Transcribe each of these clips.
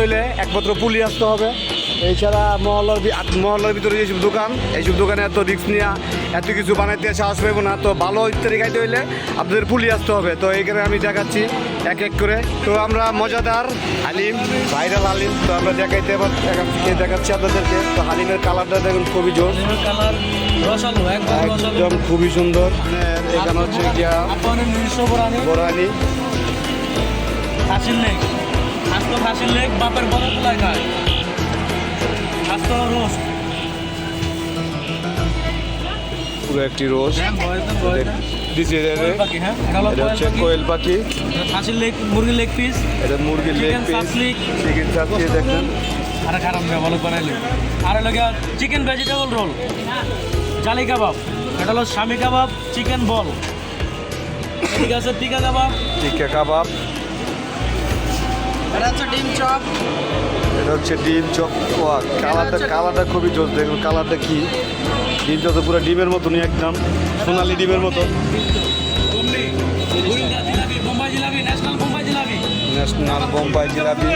হইলে একমাত্র পুলি আসতে হবে। এছাড়া মহল্লার ভিতরে যেসব দোকান, এইসব দোকানে এত রিস্ক নিয়ে এত কিছু বানাইতে সাহস পাইব না। তো ভালো ইত্যাদি খাইতে হইলে আপনাদের পুলি আসতে হবে। তো এইখানে আমি দেখাচ্ছি এক এক করে। তো আমরা মজাদার হালিম, ভাইরাল হালিম, তো আমরা দেখাচ্ছি আপনাদেরকে। তো হালিমের কালারটা দেখুন খুবই জোর, একদম খুবই সুন্দর। এখানে হচ্ছে গিয়া বোরানি, খাসির লেগ, আস্ত খাসির লেগ বাপের বড় পোলায় খায়, আস্ত রোস্ট, পুরো একটি রোস্ট দিচ্ছে। এটা হচ্ছে কোয়েল পাখি, খাসির লেগ, মুরগির লেগ পিস, এটা মুরগির লেগ পিস, চিকেন চাপলি দেখুন। আর খারাপ না, ভালো বানাইলে। আর লাগে চিকেন ভেজিটেবল রোল, জালি কাবাব, এটা হলো স্বামী কাবাব, চিকেন বল, ঠিক আছে, টিকা কাবাব, টিকা কাবাব, এটা হচ্ছে ডিম চপ, এটা হচ্ছে ডিম চপ। কালারটা খুবই জোর, দেখুন কালারটা কি, ডিম চপ তো পুরো ডিমের মতনই, একদম সোনালি ডিমের মতো। বোম্বাই জিলাপি, ন্যাশনাল বোম্বাই জিলাপি, ন্যাশনাল বোম্বাই জিলাপি।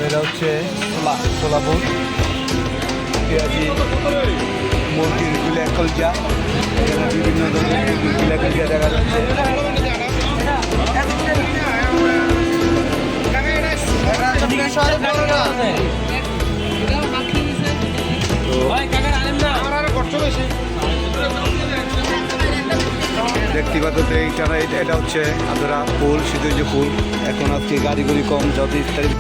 এটা হচ্ছে সোলাপুর পেঁয়াজি, মুরগির গুলা কলজা, এখানে বিভিন্ন ধরনের গুলা কলজা দেখা যাচ্ছে। ব্যক্তিগত এটা হচ্ছে আপনারা ফুল, শীতের যে ফুল, এখন আজকে গাড়ি কম, যত ইত্যাদি।